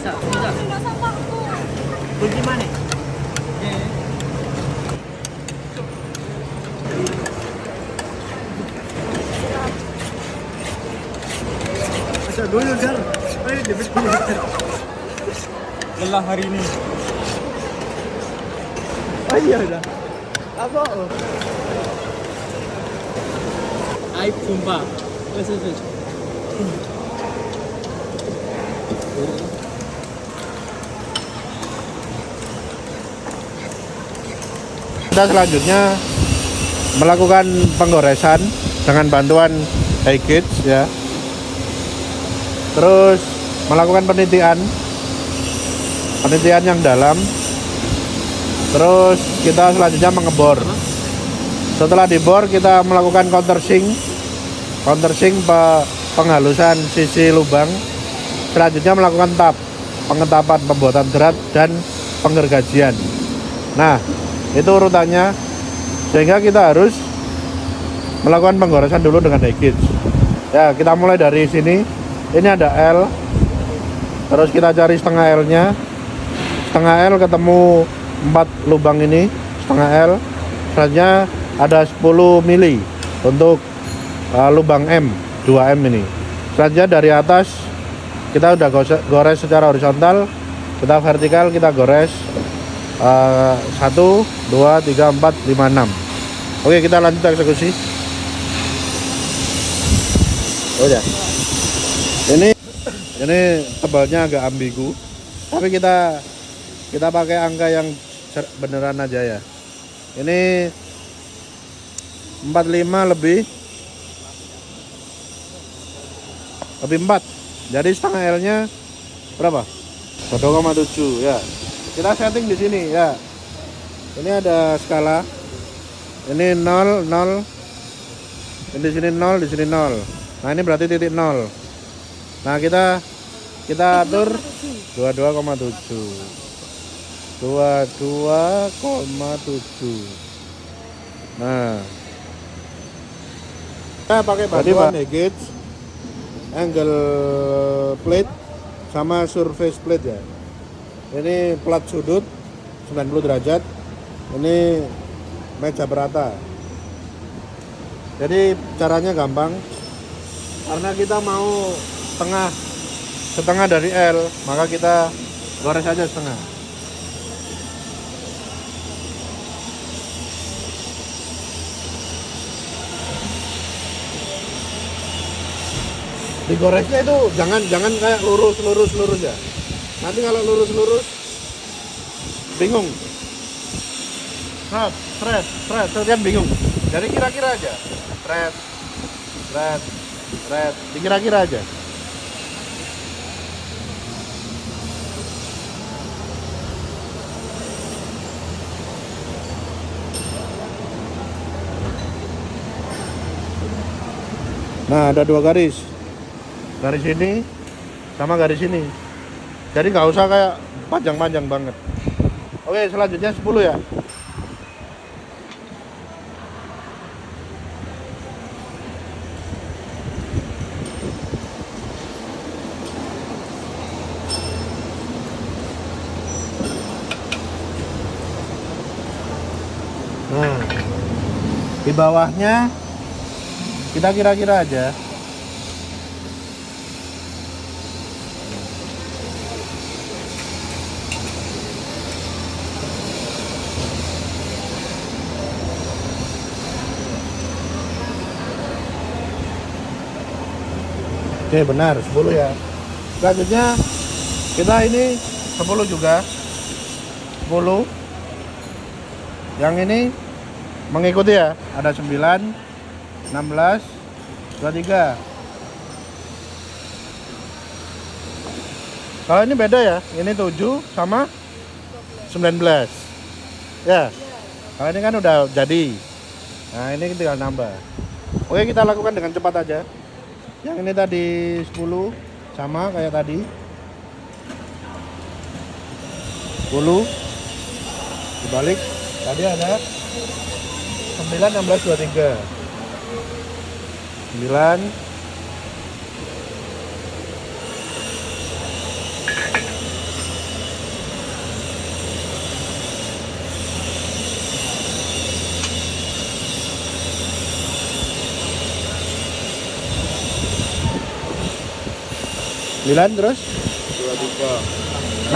Bisa, bisa. Kunci mana? अच्छा 2000 अरे debit lelah hari ini. Oh iya udah. Apa? Aib sumpah. Wes. Kita selanjutnya melakukan penggoresan dengan bantuan high gauge ya. Terus melakukan penelitian yang dalam. Terus kita selanjutnya mengebor. Setelah dibor kita melakukan countersink penghalusan sisi lubang. Selanjutnya melakukan pengetapan, pembuatan drat dan penggergajian. Nah, itu urutannya, sehingga kita harus melakukan penggoresan dulu dengan high gauge. Ya, kita mulai dari sini. Ini ada L. Terus kita cari setengah L-nya. Setengah L ketemu 4 lubang ini, setengah L. Selanjutnya ada 10 mili untuk lubang M, 2M ini. Selanjutnya dari atas kita udah gores secara horizontal, kita vertikal, kita gores 1, 2, 3, 4, 5, 6. Oke, kita lanjut eksekusi. Oh ya, ini tebalnya agak ambigu, tapi kita pakai angka yang beneran aja ya. Ini 45 lebih 4. Jadi setengah L-nya berapa? 1,7 ya. Kita setting di sini ya. Ini ada skala. Ini 0, 0. Ini di sini 0, di sini 0. Nah, ini berarti titik 0. Nah, kita atur 22,7. 22,7. Nah, kita pakai bantuan high gauge, angle plate sama surface plate ya. Ini plat sudut 90 derajat. Ini meja berata. Jadi caranya gampang. Karena kita mau setengah dari L, maka kita gores aja setengah. Digoresnya itu jangan kayak lurus ya. Nanti kalau lurus bingung. Stres kan bingung. Jadi kira-kira aja. Stres. Dikira-kira aja. Nah, ada 2 garis. Garis ini sama garis ini. Jadi nggak usah kayak panjang-panjang banget. Oke, selanjutnya 10 ya. Nah, di bawahnya kita kira-kira aja. Oke, benar 10 ya. Selanjutnya kita ini 10 juga. 10. Yang ini mengikuti ya. Ada 9, 16, 23. Kalau ini beda ya. Ini 7 sama 19. Ya. Kalau ini kan udah jadi. Nah, ini tinggal nambah. Oke, kita lakukan dengan cepat aja. Yang ini tadi 10 sama kayak tadi. 10 dibalik. Tadi ada 9, 16, 23. 9 9 terus 16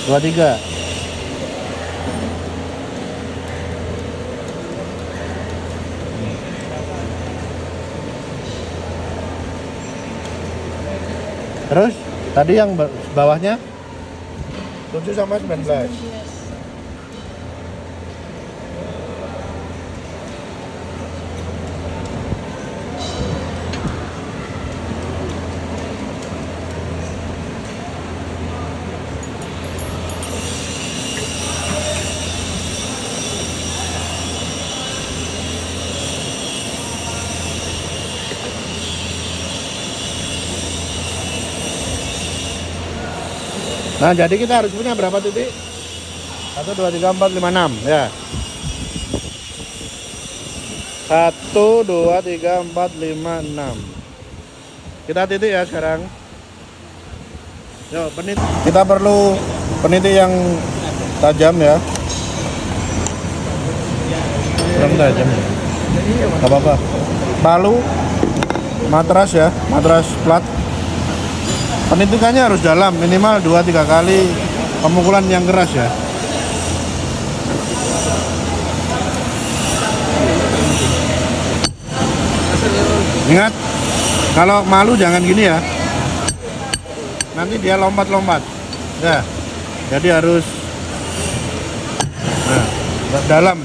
23 terus tadi yang bawahnya 7 sama 19 Nah, jadi kita harus punya berapa titik? 1, 2, 3, 4, 5, 6 ya. 1, 2, 3, 4, 5, 6. Kita titik ya sekarang. Yuk, penit. Kita perlu peniti yang tajam ya. Kurang tajam ya. Gak apa-apa. Palu, matras ya, matras plat. Penitikannya harus dalam, minimal 2-3 kali pemukulan yang keras ya. Ingat, kalau malu jangan gini ya. Nanti dia lompat-lompat. Ya, jadi harus dalam.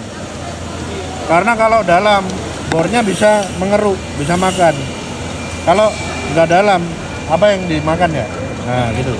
Karena kalau dalam, bornya bisa mengeruk, bisa makan. Kalau nggak dalam, apa yang dimakan ya? Nah, gitu.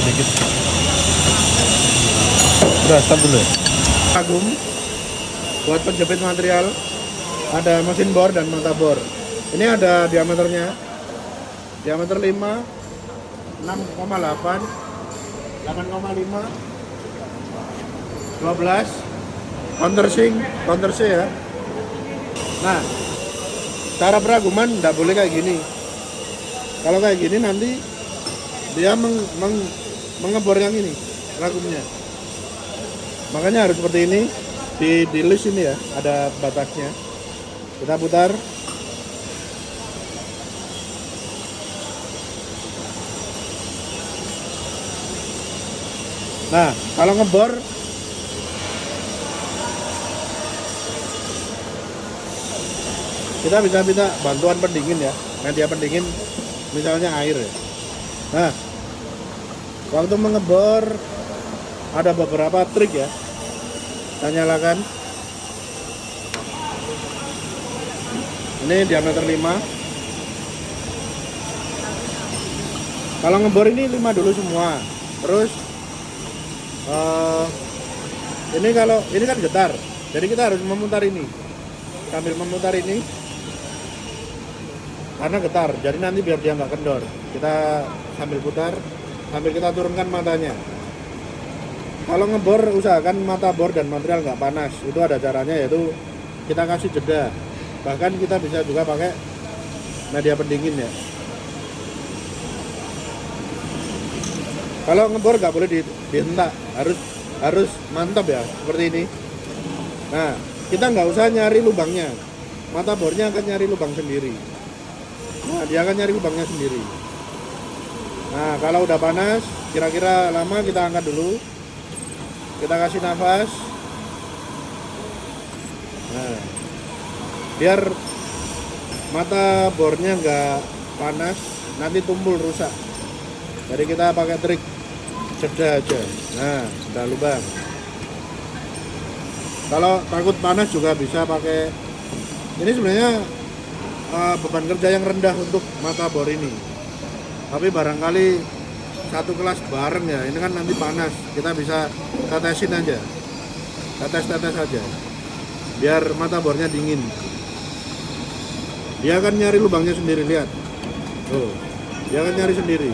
Sedikit. Udah stop dulu ya. Kagum buat penjepit material, ada mesin bor dan mata bor. Ini ada diameternya, diameter 5, 6,8, 8,5, 12, counter C ya. Nah, cara peraguman nggak boleh kayak gini. Kalau kayak gini nanti dia mengebor yang ini ragumnya, makanya harus seperti ini. Di list ini ya ada batasnya, kita putar. Nah, kalau ngebor kita bisa minta bantuan pendingin ya, media pendingin misalnya air ya. Nah, waktu mengebor ada beberapa trik ya. Kita nyalakan. Ini diameter 5. Kalau ngebor ini 5 dulu semua. Terus ini kalau ini kan getar, jadi kita harus memutar ini. Sambil memutar ini karena getar, jadi nanti biar dia nggak kendor, kita sambil putar, sambil kita turunkan matanya. Kalau ngebor usahakan mata bor dan material nggak panas. Itu ada caranya, yaitu kita kasih jeda. Bahkan kita bisa juga pakai media pendingin ya. Kalau ngebor nggak boleh dihentak, harus mantap ya, seperti ini. Nah, kita nggak usah nyari lubangnya, mata bornya akan nyari lubang sendiri. Nah, dia akan nyari lubangnya sendiri. Nah, kalau udah panas, kira-kira lama, kita angkat dulu. Kita kasih nafas. Nah, biar mata bornya nggak panas, nanti tumpul rusak. Jadi kita pakai trik jeda aja. Nah, udah lubang. Kalau takut panas juga bisa pakai. Ini sebenarnya beban kerja yang rendah untuk mata bor ini. Tapi barangkali satu kelas bareng ya, ini kan nanti panas, kita bisa tetesin aja, tetes-tetes aja, biar mata bornya dingin. Dia akan nyari lubangnya sendiri, lihat. Tuh, dia akan nyari sendiri.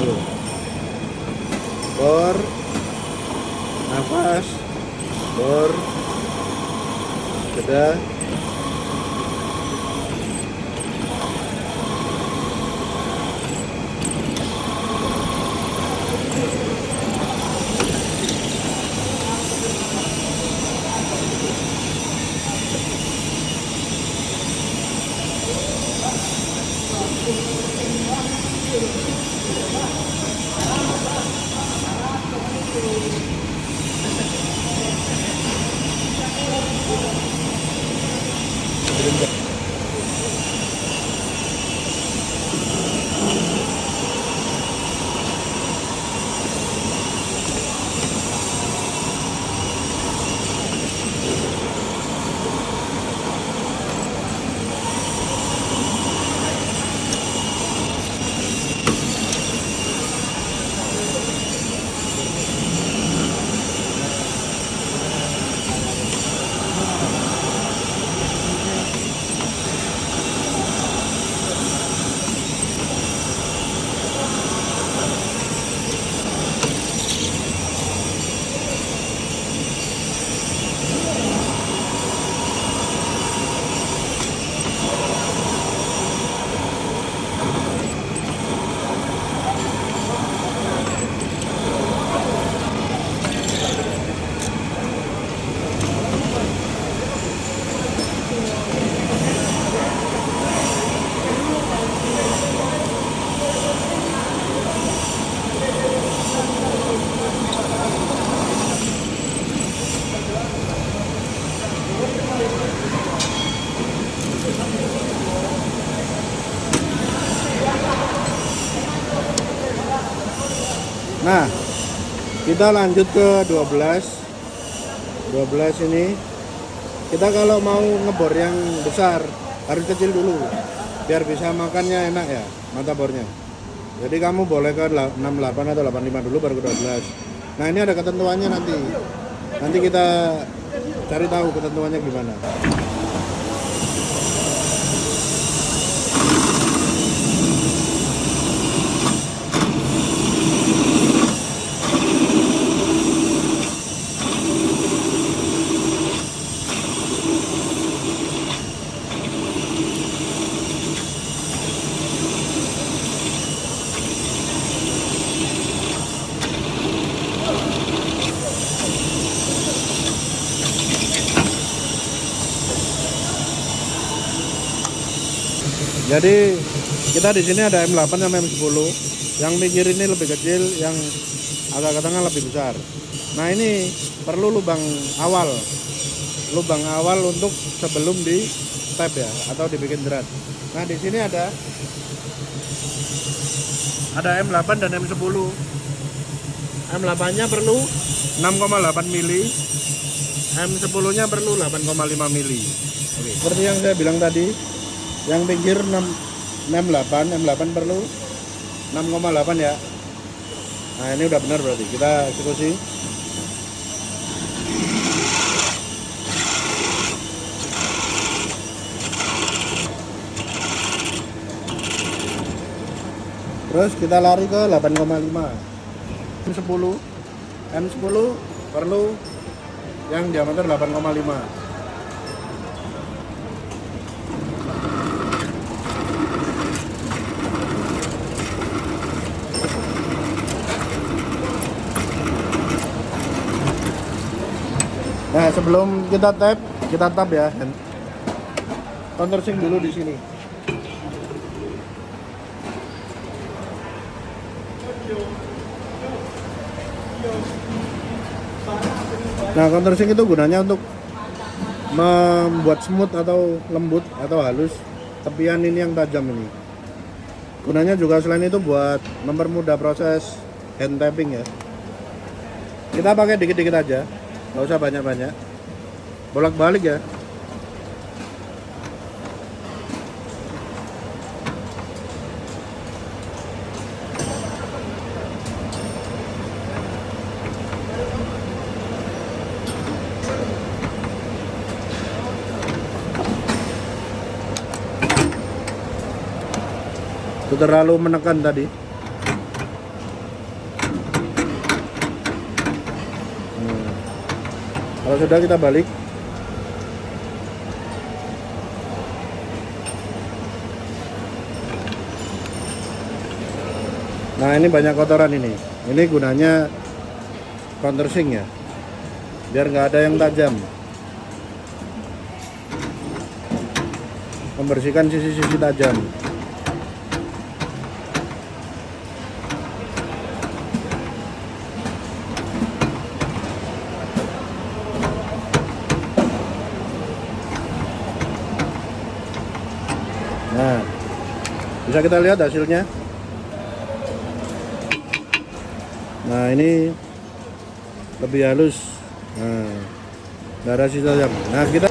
Tuh. Bor, nafas, bor, jeda. Nah, kita lanjut ke 12 ini. Kita kalau mau ngebor yang besar harus kecil dulu biar bisa makannya enak ya mata bornya. Jadi kamu boleh ke 68 atau 85 dulu baru ke 12. Nah, ini ada ketentuannya nanti. Nanti kita cari tahu ketentuannya gimana. Jadi kita di sini ada M8 sama M10. Yang pinggir ini lebih kecil, yang agak ke tengah lebih besar. Nah, ini perlu lubang awal. Lubang awal untuk sebelum di step ya atau dibikin drat. Nah, di sini ada M8 dan M10. M8-nya perlu 6,8 mili. M10-nya perlu 8,5 mili. Oke. Seperti yang saya bilang tadi, yang pinggir 6,8 perlu 6,8 ya. Nah, ini udah benar berarti. Kita eksekusi. Terus kita lari ke 8,5. M10 perlu yang diameter 8,5. Nah, sebelum kita tap ya. Countersink dulu di sini. Nah, countersink itu gunanya untuk membuat smooth atau lembut atau halus tepian ini yang tajam ini. Gunanya juga selain itu buat mempermudah proses hand tapping ya. Kita pakai dikit-dikit aja. Nggak usah banyak-banyak, bolak-balik ya. Itu terlalu menekan tadi. Kalau sudah kita balik. Nah ini banyak kotoran ini. Ini gunanya countersink ya, biar nggak ada yang tajam. Membersihkan sisi-sisi tajam. Nah, bisa kita lihat hasilnya. Nah ini lebih halus. Nah, nggak ada sisa tajam. Nah kita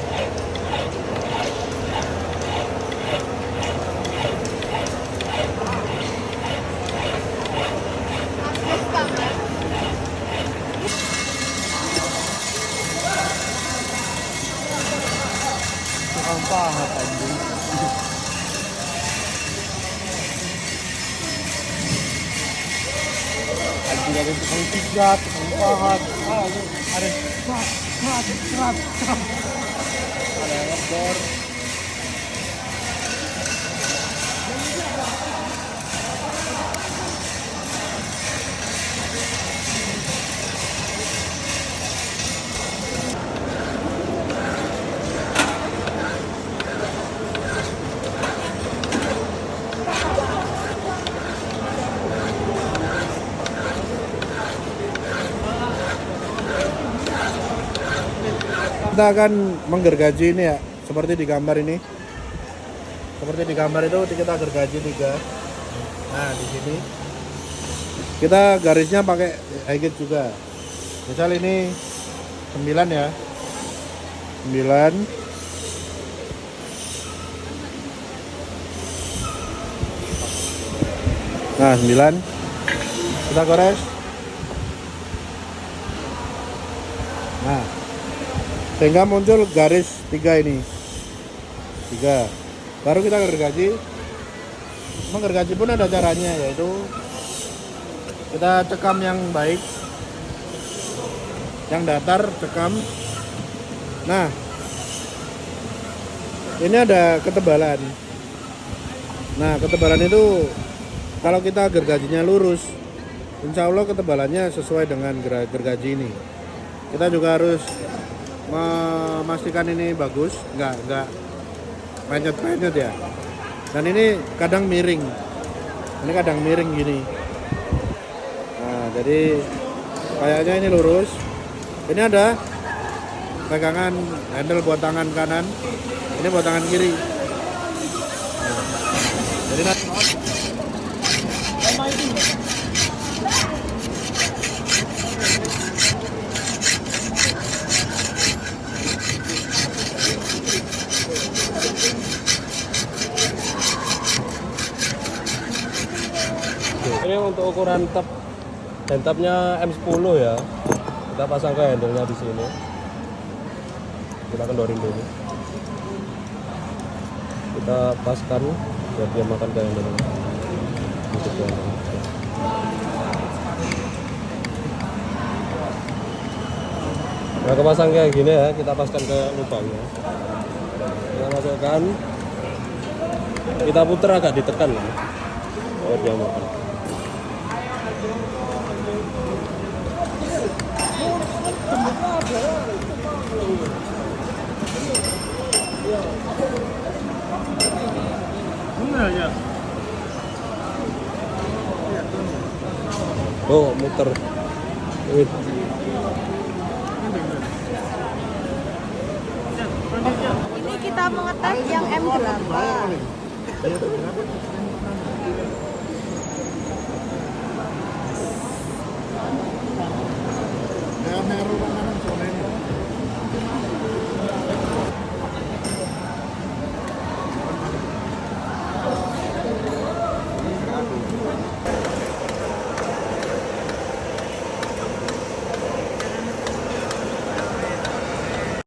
Tukang pahat anjing. Anjing ada tukang pijat, tukang pahat. Ada serat. Ada ngebor. kita akan menggergaji ini ya, seperti di gambar ini. Seperti di gambar itu kita gergaji 3. Nah di sini kita garisnya pakai higit juga. Misal ini 9 ya, 9. Nah 9 kita gores. Nah sehingga muncul garis 3 ini, 3. Baru kita gergaji. Menggergaji pun ada caranya, yaitu kita cekam yang baik, yang datar cekam. Nah ini ada ketebalan. Nah ketebalan itu kalau kita gergajinya lurus, insya Allah ketebalannya sesuai dengan gergaji ini. Kita juga harus memastikan ini bagus, nggak penyet ya. Dan ini kadang miring, gini. Nah jadi kayaknya ini lurus. Ini ada pegangan handle buat tangan kanan, ini buat tangan kiri. Nah, jadi nanti ini untuk ukuran tap, dan tapnya M10 ya. Kita pasang ke handle-nya di sini. Kita kendorin dulu. Kita paskan biar dia makan ke handle-nya. Nah, kepasang kayak gini ya, kita paskan ke lubangnya. Kita masukkan. Kita putar agak ditekan ya. Oh, dia makan. Oh, muter. Ini kita mengetes yang M8.